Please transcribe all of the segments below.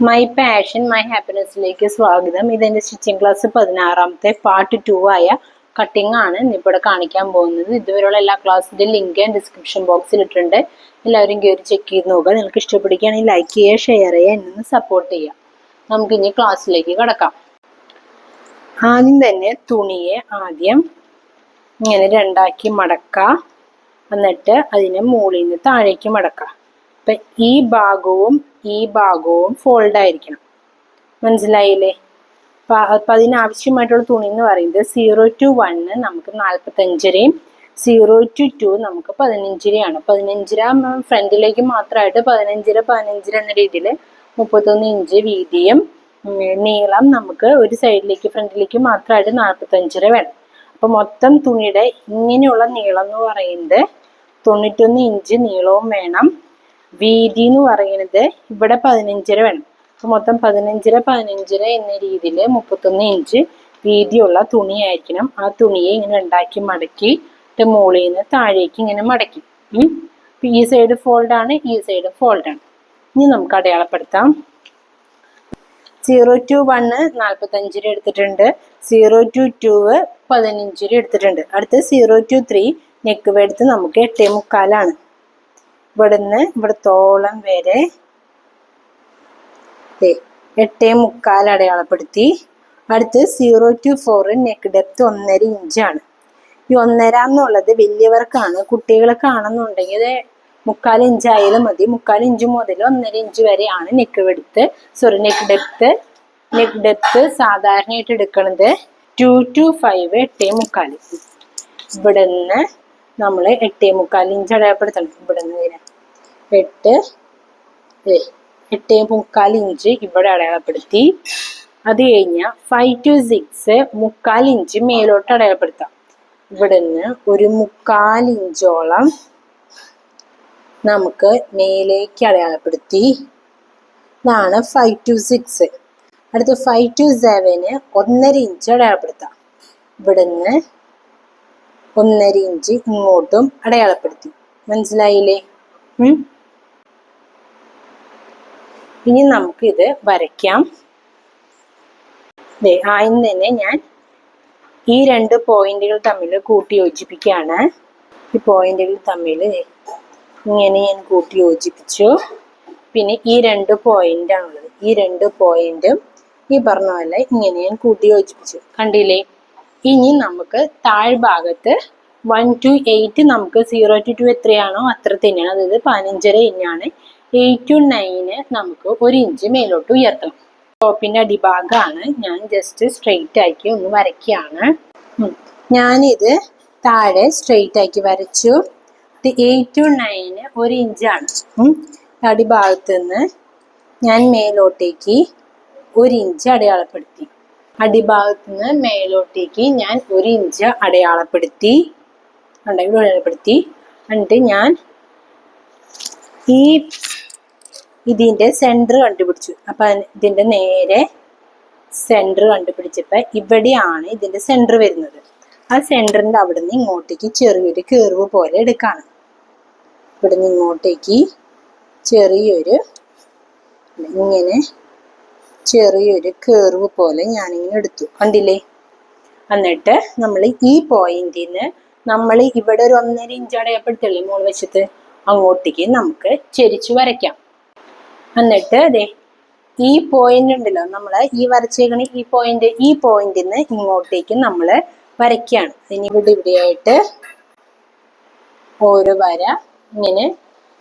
My passion my ഹാപ്പിനെസ്സിലേക്ക് സ്വാഗതം. ഇതെന്റെ stitching class 16ാമത്തെ part 2 ആയ കട്ടിംഗ് ആണ് ഇന്നിവിടെ കാണിക്കാൻ പോകുന്നത്. ഇതുവരെയുള്ള എല്ലാ ക്ലാസ്സിന്റെ ലിങ്ക് ഞാൻ ഡിസ്ക്രിപ്ഷൻ ബോക്സിൽ ഇട്ടിട്ടുണ്ട്. എല്ലാവരും കയറി ചെക്ക് ചെയ്ത് നോക്കുക. നിങ്ങൾക്ക് ഇഷ്ടപ്പെടുകയാണെങ്കിൽ ലൈക്ക് ചെയ്യുക, ഷെയർ ചെയ്യുക, എന്നെ സപ്പോർട്ട് ചെയ്യുക. നമുക്ക് ഇനി ക്ലാസ്സിലേക്ക് കടക്കാം. ആദ്യം തന്നെ തുണിയെ ആദ്യം ഇങ്ങനെ രണ്ടാക്കി മടക്കുക. എന്നിട്ട് അതിനെ മുകളിൽ നിന്ന് താഴേക്ക് മടക്കുക. അപ്പൊ ഈ ഭാഗവും ഫോൾഡ് ആയിരിക്കണം. മനസ്സിലായില്ലേ? അപ്പൊ അതിനാവശ്യമായിട്ടുള്ള തുണി എന്ന് പറയുന്നത് 0 to 1 നമുക്ക് 45രയും 0 to 2 നമുക്ക് 15രയാണ്. 15 ഫ്രണ്ടിലേക്ക് മാത്രമായിട്ട് 15 എന്ന രീതിയിൽ 31 ഇഞ്ച് വീതിയും നീളം നമുക്ക് ഒരു സൈഡിലേക്ക് ഫ്രണ്ടിലേക്ക് മാത്രമായിട്ട് 45 വേണം. അപ്പൊ മൊത്തം തുണിയുടെ ഇങ്ങനെയുള്ള നീളം എന്ന് പറയുന്നത് 91 ഇഞ്ച് നീളവും വേണം. വീതി എന്ന് പറയുന്നത് ഇവിടെ 15 വേണം. അപ്പൊ മൊത്തം 15 എന്ന രീതിയിൽ 31 ഇഞ്ച് വീതിയുള്ള തുണിയായിരിക്കണം. ആ തുണിയെ ഇങ്ങനെ രണ്ടാക്കി മടക്കി മുകളിൽ നിന്ന് താഴേക്ക് ഇങ്ങനെ മടക്കി. ഈ സൈഡ് ഫോൾഡ് ആണ്, ഈ സൈഡ് ഫോൾഡ് ആണ്. ഇനി നമുക്ക് അടയാളപ്പെടുത്താം. 0 to 1 45 എടുത്തിട്ടുണ്ട്, 0 to 2 15 എടുത്തിട്ടുണ്ട്. അടുത്ത് 0 to 3 നെക്ക് വെടുത്ത് നമുക്ക് 8.75 ഇവിടുന്ന് ഇവിടത്തോളം വരെ 8.75 അടയാളപ്പെടുത്തി. അടുത്ത് 0 to 4 നെക്ക് ഡെപ്ത് 1.5 ഇഞ്ചാണ്. ഈ 1.5 എന്നുള്ളത് വലിയവർക്കാണ്. കുട്ടികൾക്കാണെന്നുണ്ടെങ്കിൽ 3/4 ഇഞ്ചായാലും മതി. 3/4 ഇഞ്ച് മുതൽ 1.5 ഇഞ്ച് വരെയാണ് നെക്ക് ഡെപ്ത് സാധാരണയായിട്ട് എടുക്കുന്നത്. 2 to 5 8.75. ഇവിടെ നിന്ന് നമ്മൾ 8.75 ഇഞ്ച് അടയാളപ്പെടുത്തണം. ഇവിടെ നിന്ന് 8.75 ഇഞ്ച് ഇവിടെ അടയാളപ്പെടുത്തി. അത് കഴിഞ്ഞാൽ 5 to 6 3/4 ഇഞ്ച് മേലോട്ട് അടയാളപ്പെടുത്താം. ഇവിടെ നിന്ന് ഒരു 3/4 ഇഞ്ചോളം നമുക്ക് മേലേക്ക് അടയാളപ്പെടുത്തി. ഇതാണ് 5 to 6. അടുത്ത് 5 to 7 1.5 ഇഞ്ച് അടയാളപ്പെടുത്താം. ഇവിടെ നിന്ന് 1.5 ഇഞ്ച് ഇങ്ങോട്ടും അടയാളപ്പെടുത്തി. മനസ്സിലായില്ലേ? ഇനി നമുക്ക് ഇത് വരയ്ക്കാം. ആദ്യം തന്നെ ഞാൻ ഈ 2 പോയിന്റുകൾ തമ്മിൽ കൂട്ടി യോജിപ്പിക്കുകയാണ്. ഈ പോയിന്റുകൾ തമ്മിൽ ഇങ്ങനെ ഞാൻ കൂട്ടി യോജിപ്പിച്ചു. പിന്നെ ഈ 2 പോയിന്റാണുള്ളത്. ഈ 2 പോയിന്റും ഈ പറഞ്ഞ പോലെ ഇങ്ങനെ ഞാൻ കൂട്ടി യോജിപ്പിച്ചു. കണ്ടില്ലേ? ഇനി നമുക്ക് താഴ്ഭാഗത്ത് 1 to 8 നമുക്ക് 0 to 2 എത്രയാണോ അത്ര തന്നെയാണ്. അതായത് 15.5 ഇഞ്ചാണ്. 8 to 9 നമുക്ക് 1 ഇഞ്ച് മേലോട്ട് ഉയർത്തണം. ടോപ്പിന്റെ അടിഭാഗമാണ്. ഞാൻ ജസ്റ്റ് സ്ട്രെയിറ്റ് ആക്കി ഒന്ന് വരയ്ക്കുകയാണ്. ഞാനിത് താഴെ സ്ട്രെയിറ്റ് ആക്കി വരച്ചു. 8 to 9 1 ഇഞ്ചാണ്. അടിഭാഗത്ത് നിന്ന് ഞാൻ മേലോട്ടേക്ക് 1 ഇഞ്ച് അടയാളപ്പെടുത്തി. അടിഭാഗത്ത് നിന്ന് മേലോട്ടേക്ക് ഞാൻ 1 ഇഞ്ച് അടയാളപ്പെടുത്തി. എന്നിട്ട് ഞാൻ ഇതിന്റെ സെന്റർ കണ്ടുപിടിച്ചു. അപ്പൊ ഇതിന്റെ നേരെ സെന്റർ കണ്ടുപിടിച്ചപ്പോ ഇവിടെയാണ് ഇതിന്റെ സെന്റർ വരുന്നത്. ആ സെന്ററിന്റെ അവിടെ നിന്ന് ഇങ്ങോട്ടേക്ക് ചെറിയൊരു കേർവ് പോലെ എടുക്കാണ്. ഇവിടെ നിന്ന് ഇങ്ങോട്ടേക്ക് ചെറിയൊരു കേർവ് പോലെ ഞാനിങ്ങനെ എടുത്തു. കണ്ടില്ലേ? എന്നിട്ട് നമ്മൾ ഈ പോയിന്റിൽ നിന്ന് നമ്മൾ ഇവിടെ ഒരു 1.5 ഇഞ്ച് അടയാളപ്പെടുത്തില്ലേ മോൾ വശത്ത്, അങ്ങോട്ടേക്ക് നമുക്ക് ചെരിച്ചു വരയ്ക്കാം. എന്നിട്ട് ഈ പോയിന്റ് ഉണ്ടല്ലോ, നമ്മള് ഈ വരച്ചേക്കണ ഈ പോയിന്റിൽ നിന്ന് ഇങ്ങോട്ടേക്ക് നമ്മള് വരയ്ക്കുകയാണ്. ഇനി ഇവിടെയായിട്ട് ഓരോ വര ഇങ്ങനെ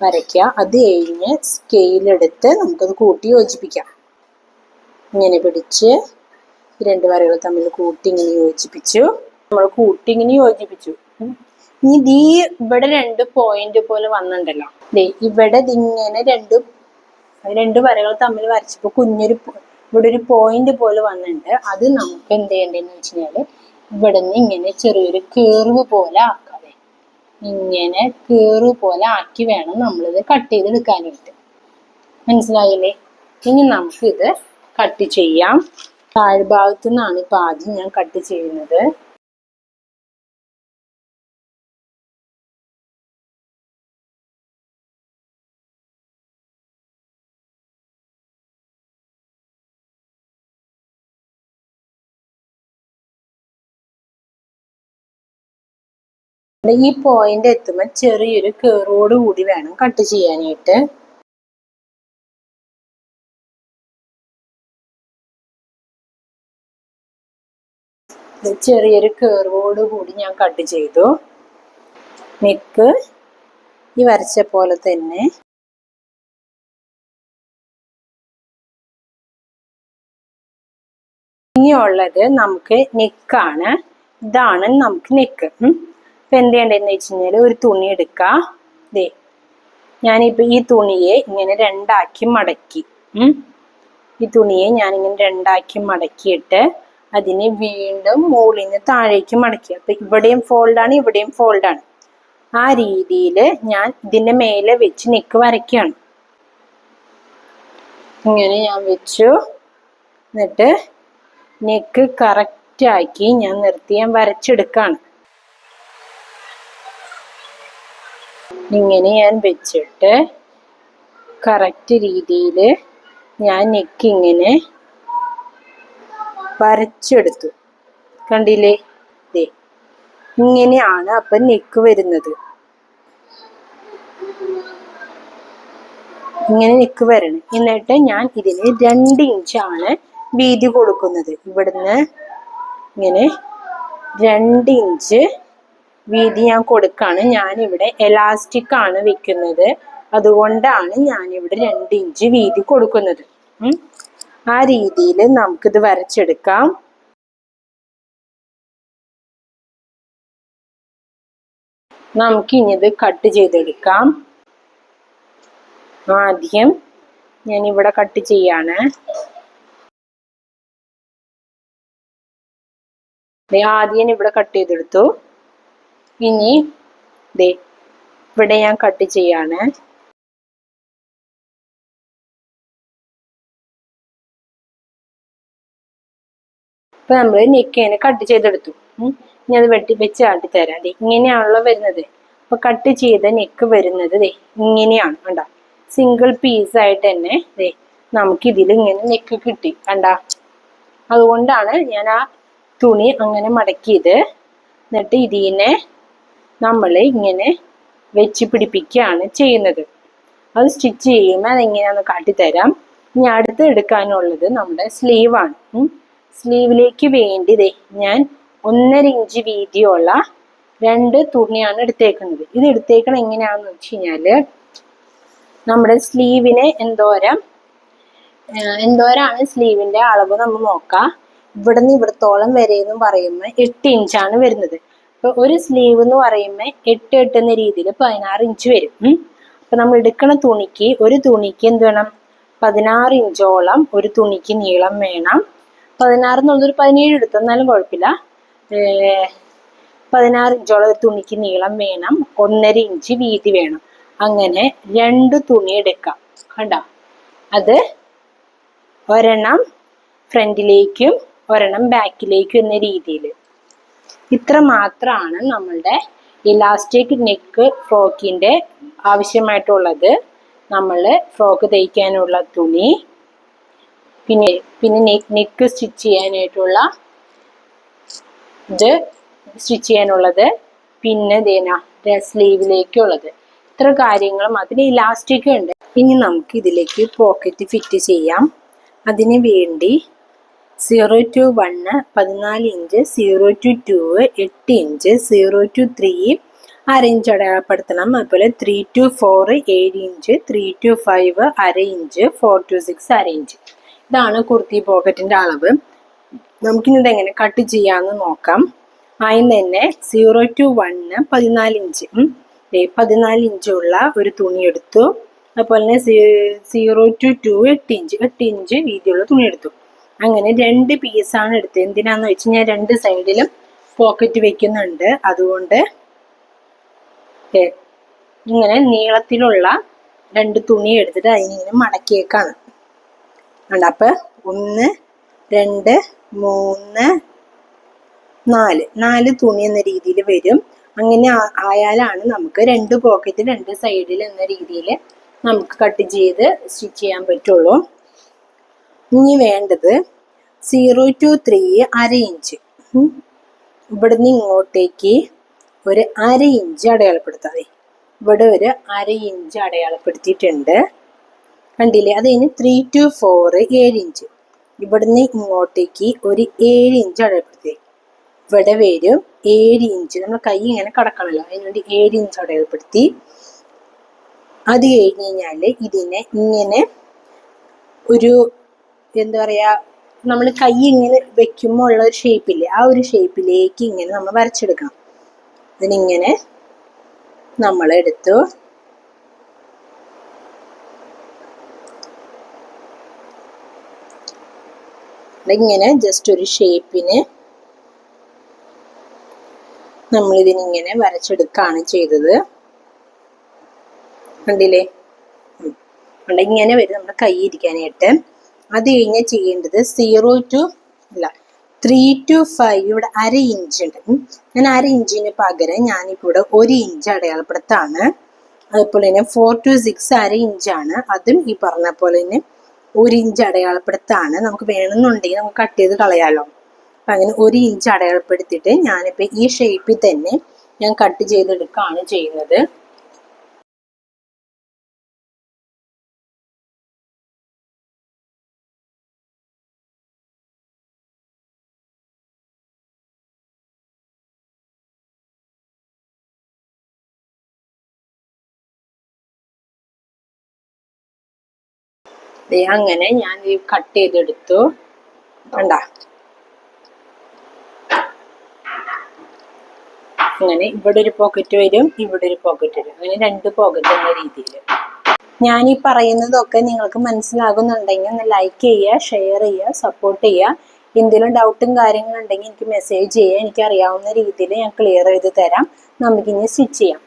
വരയ്ക്കുക. അത് കഴിഞ്ഞ് സ്കെയിലെടുത്ത് നമുക്കത് കൂട്ടി യോജിപ്പിക്കാം. ഇങ്ങനെ പിടിച്ച് 2 വരകൾ തമ്മിൽ കൂട്ടി ഇങ്ങനെ യോജിപ്പിച്ചു. ഇനി ഇവിടെ 2 പോയിന്റ് പോലെ വന്നിട്ടുണ്ടല്ലോ. ഇവിടെ ഇങ്ങനെ 2 വരകൾ തമ്മിൽ വരച്ചപ്പോ ഇവിടെ ഒരു പോയിന്റ് പോലെ വന്നിട്ടുണ്ട്. അത് നമുക്ക് എന്ത് ചെയ്യേണ്ടതെന്ന് വെച്ച് കഴിഞ്ഞാല് ഇവിടെ നിന്ന് ഇങ്ങനെ ചെറിയൊരു കേർവ് പോലെ ആക്കാതെ ഇങ്ങനെ കേർവ് പോലെ ആക്കി വേണം നമ്മളിത് കട്ട് ചെയ്തെടുക്കാനായിട്ട്. മനസ്സിലായില്ലേ? ഇനി നമുക്ക് ഇത് കട്ട് ചെയ്യാം. താഴ്ഭാഗത്തു നിന്നാണ് ഇപ്പൊ ആദ്യം ഞാൻ കട്ട് ചെയ്യുന്നത്. ഈ പോയിന്റ് എത്തുമ്പോൾ ചെറിയൊരു കേറോട് കൂടി വേണം കട്ട് ചെയ്യാനായിട്ട്. ചെറിയൊരു കേർവോട് കൂടി ഞാൻ കട്ട് ചെയ്തു. നെക്ക് ഈ വരച്ച പോലെ തന്നെ ഇനിയുള്ളത് നമുക്ക് നെക്കാണ്. ഇതാണ് നമുക്ക് നെക്ക്. ഇപ്പൊ എന്ത് ചെയ്യേണ്ടതെന്ന് വെച്ച് കഴിഞ്ഞാൽ ഒരു തുണി എടുക്കുക. ദേ ഞാനിപ്പോ ഈ തുണിയെ ഇങ്ങനെ രണ്ടാക്കി മടക്കി. ഈ തുണിയെ ഞാനിങ്ങനെ രണ്ടാക്കി മടക്കിയിട്ട് അതിനെ വീണ്ടും മുകളിൽ നിന്ന് താഴേക്ക് മടക്കി. അപ്പൊ ഇവിടെയും ഫോൾഡാണ്, ഇവിടെയും ഫോൾഡാണ്. ആ രീതിയിൽ ഞാൻ ഇതിന്റെ മേലെ വെച്ച് നെക്ക് വരയ്ക്കുകയാണ്. ഇങ്ങനെ ഞാൻ വെച്ചു. എന്നിട്ട് നെക്ക് കറക്റ്റ് ആക്കി ഞാൻ നിർത്തി ഞാൻ വരച്ചെടുക്കാണ്. ഇങ്ങനെ ഞാൻ വെച്ചിട്ട് കറക്റ്റ് രീതിയിൽ ഞാൻ നെക്ക് ഇങ്ങനെ വരച്ചെടുത്തു. കണ്ടില്ലേ? ദേ ഇങ്ങനെയാണ് അപ്പൊ നെക്ക് വരുന്നത്. ഇങ്ങനെ നെക്ക് വരണം. എന്നിട്ട് ഞാൻ ഇതിന് 2 ഇഞ്ചാണ് വീതി കൊടുക്കുന്നത്. ഇവിടുന്ന് ഇങ്ങനെ 2 ഇഞ്ച് വീതി ഞാൻ കൊടുക്കാണ്. ഞാനിവിടെ എലാസ്റ്റിക് ആണ് വെക്കുന്നത്, അതുകൊണ്ടാണ് ഞാനിവിടെ 2 ഇഞ്ച് വീതി കൊടുക്കുന്നത്. ആ രീതിയിൽ നമുക്കിത് വരച്ചെടുക്കാം. നമുക്കിനി ഇത് കട്ട് ചെയ്തെടുക്കാം. ആദ്യം ഞാനിവിടെ കട്ട് ചെയ്യാണ്. ആദ്യം ഇവിടെ കട്ട് ചെയ്തെടുത്തു. ഇനി ദേ ഇവിടെ ഞാൻ കട്ട് ചെയ്യാണ്. ഇപ്പൊ നമ്മള് നെക്കിനെ കട്ട് ചെയ്തെടുത്തു. ഇനി അത് വെച്ച് കാട്ടിത്തരാം. ദേ ഇങ്ങനെയാണല്ലോ വരുന്നത്. അപ്പൊ കട്ട് ചെയ്ത നെക്ക് വരുന്നത് ദേ ഇങ്ങനെയാണ്. കണ്ട സിംഗിൾ പീസായിട്ട് തന്നെ ദേ നമുക്ക് ഇതിൽ ഇങ്ങനെ നെക്ക് കിട്ടി. കണ്ട അതുകൊണ്ടാണ് ഞാൻ ആ തുണി അങ്ങനെ മടക്കിയത്. എന്നിട്ട് ഇതിനെ നമ്മൾ ഇങ്ങനെ വെച്ച് പിടിപ്പിക്കുകയാണ് ചെയ്യുന്നത്. അത് സ്റ്റിച്ച് ചെയ്യുമ്പോൾ അതെങ്ങനെയാണെന്ന് കാട്ടിത്തരാം. ഇനി അടുത്ത് എടുക്കാനുള്ളത് നമ്മുടെ സ്ലീവാണ്. സ്ലീവിലേക്ക് വേണ്ടി ഞാൻ 1.5 ഇഞ്ച് വീതിയുള്ള 2 തുണിയാണ് എടുത്തേക്കുന്നത്. ഇത് എടുത്തേക്കണം എങ്ങനെയാണെന്ന് വെച്ച് കഴിഞ്ഞാല് നമ്മുടെ സ്ലീവിനെ എന്തോരാണ് സ്ലീവിന്റെ അളവ് നമ്മൾ നോക്കാം. ഇവിടുന്ന് ഇവിടത്തോളം വരെ എന്ന് പറയുമ്പോൾ 8 ഇഞ്ചാണ് വരുന്നത്. അപ്പൊ ഒരു സ്ലീവ് എന്ന് പറയുമ്പോൾ 8 എന്ന രീതിയിൽ 16 ഇഞ്ച് വരും. അപ്പൊ നമ്മൾ എടുക്കുന്ന തുണിക്ക് ഒരു തുണിക്ക് എന്ത് വേണം? 16 ഇഞ്ചോളം ഒരു തുണിക്ക് നീളം വേണം. 16 എന്നുള്ളൊരു 17 എടുത്തു എന്നാലും കുഴപ്പമില്ല. 16 ഇഞ്ചോളം ഒരു തുണിക്ക് നീളം വേണം. 1.5 ഇഞ്ച് വീതി വേണം. അങ്ങനെ 2 തുണി എടുക്കാം. കണ്ട അത് ഒരെണ്ണം ഫ്രണ്ടിലേക്കും ഒരെണ്ണം ബാക്കിലേക്കും എന്ന രീതിയിൽ. ഇത്ര മാത്രമാണ് നമ്മളുടെ ഇലാസ്റ്റിക് നെക്ക് ഫ്രോക്കിന്റെ ആവശ്യമായിട്ടുള്ളത്. നമ്മൾ ഫ്രോക്ക് തയ്ക്കാനുള്ള തുണി, പിന്നെ നെക്ക് സ്റ്റിച്ച് ചെയ്യാനായിട്ടുള്ള ഇത് സ്റ്റിച്ച് ചെയ്യാനുള്ളത്, പിന്നെ സ്ലീവിലേക്കുള്ളത്. ഇത്ര കാര്യങ്ങളും അതിന് ഇലാസ്റ്റിക് ഉണ്ട്. ഇനി നമുക്ക് ഇതിലേക്ക് പോക്കറ്റ് ഫിറ്റ് ചെയ്യാം. അതിന് വേണ്ടി 0 to 1 14 inch, 0 to 2 8 inch, 0 to 3 1/2 inch അടയാളപ്പെടുത്തണം. അതുപോലെ 3 to 4 7 inch, 3 to 5 1/2 inch, 4 to 6 1/2 inch. ഇതാണ് കുർത്തി പോക്കറ്റിന്റെ അളവ്. നമുക്കിനി ഇതെങ്ങനെ കട്ട് ചെയ്യാമെന്ന് നോക്കാം. ആദ്യം തന്നെ 0 to 1 14 ഇഞ്ച് 14 ഇഞ്ചുള്ള ഒരു തുണി എടുത്തു. അതുപോലെ തന്നെ 0 to 2 8 ഇഞ്ച് വീതിയുള്ള തുണി എടുത്തു. അങ്ങനെ 2 പീസാണ് എടുത്തത്. എന്തിനാന്ന് വെച്ച് ഞാൻ 2 സൈഡിലും പോക്കറ്റ് വെക്കുന്നുണ്ട്. അതുകൊണ്ട് ഇങ്ങനെ നീളത്തിലുള്ള 2 തുണി എടുത്തിട്ട് അതിനിങ്ങനെ മടക്കിയേക്കാണ്. അപ്പൊ 1 2 3 4 തുണി എന്ന രീതിയിൽ വരും. അങ്ങനെ ആയാലാണ് നമുക്ക് 2 പോക്കറ്റ് 2 സൈഡിൽ എന്ന രീതിയിൽ നമുക്ക് കട്ട് ചെയ്ത് സ്റ്റിച്ച് ചെയ്യാൻ പറ്റുള്ളൂ. ഇനി വേണ്ടത് 0 to 3 1/2 ഇഞ്ച്. ഇവിടുന്ന് ഇങ്ങോട്ടേക്ക് ഒരു 1/2 ഇഞ്ച് അടയാളപ്പെടുത്താതെ. ഇവിടെ ഒരു 1/2 ഇഞ്ച് അടയാളപ്പെടുത്തിയിട്ടുണ്ട്, കണ്ടില്ലേ? അത് കഴിഞ്ഞ് 3 to 4 7 ഇഞ്ച്. ഇവിടുന്ന് ഇങ്ങോട്ടേക്ക് ഒരു 7 ഇഞ്ച് അടയാളപ്പെടുത്തി. ഇവിടെ വരും 7 ഇഞ്ച്. നമ്മൾ കൈ ഇങ്ങനെ കടക്കണമല്ലോ, അതിനുവേണ്ടി 7 ഇഞ്ച് അടയാളപ്പെടുത്തി. അത് കഴിഞ്ഞ് കഴിഞ്ഞാൽ ഇതിനെ ഇങ്ങനെ ഒരു എന്താ പറയാ, നമ്മൾ കൈ ഇങ്ങനെ വെക്കുമ്പോൾ ഉള്ള ഒരു ഷേപ്പില്ലേ, ആ ഒരു ഷേപ്പിലേക്ക് ഇങ്ങനെ നമ്മൾ വരച്ചെടുക്കണം. ഇതിനിങ്ങനെ നമ്മളെടുത്തു. ഇങ്ങനെ ജസ്റ്റ് ഒരു ഷേപ്പിന് നമ്മളിതിനിങ്ങനെ വരച്ചെടുക്കുകയാണ് ചെയ്തത്. കണ്ടില്ലേ? ഇങ്ങനെ വരും നമ്മുടെ കൈ ഇരിക്കാനായിട്ട്. അത് കഴിഞ്ഞ് ചെയ്യേണ്ടത് 3 to 5 ഇവിടെ 1/2 ഇഞ്ച് ഉണ്ട്. ഞാൻ 1/2 ഇഞ്ചിന് പകരം ഞാനിപ്പോൾ ഇവിടെ 1 ഇഞ്ച് അടയാളപ്പെടുത്താണ്. അതുപോലെ തന്നെ 4 to 6 1/2 ഇഞ്ചാണ്. അതും ഈ പറഞ്ഞ പോലെ തന്നെ 1 ഇഞ്ച് അടയാളപ്പെടുത്താണ്. നമുക്ക് വേണമെന്നുണ്ടെങ്കിൽ നമുക്ക് കട്ട് ചെയ്ത് കളയാലോ. അപ്പം അങ്ങനെ 1 ഇഞ്ച് അടയാളപ്പെടുത്തിയിട്ട് ഞാനിപ്പോൾ ഈ ഷേപ്പിൽ തന്നെ ഞാൻ കട്ട് ചെയ്തെടുക്കുകയാണ് ചെയ്യുന്നത്. അങ്ങനെ ഞാൻ ഈ കട്ട് ചെയ്തെടുത്തു. കണ്ട, അങ്ങനെ ഇവിടെ ഒരു പോക്കറ്റ് വരും, ഇവിടെ ഒരു പോക്കറ്റ് വരും. അങ്ങനെ 2 പോക്കറ്റ് എന്ന രീതിയിൽ. ഞാൻ ഈ പറയുന്നതൊക്കെ നിങ്ങൾക്ക് മനസ്സിലാകുന്നുണ്ടെങ്കിൽ ഒന്ന് ലൈക്ക് ചെയ്യുക, ഷെയർ ചെയ്യുക, സപ്പോർട്ട് ചെയ്യുക. എന്തെങ്കിലും ഡൗട്ടും കാര്യങ്ങളും ഉണ്ടെങ്കിൽ എനിക്ക് മെസ്സേജ് ചെയ്യുക. എനിക്ക് അറിയാവുന്ന രീതിയിൽ ഞാൻ ക്ലിയർ ചെയ്ത് തരാം. നമുക്കിനി സ്റ്റിച്ച് ചെയ്യാം.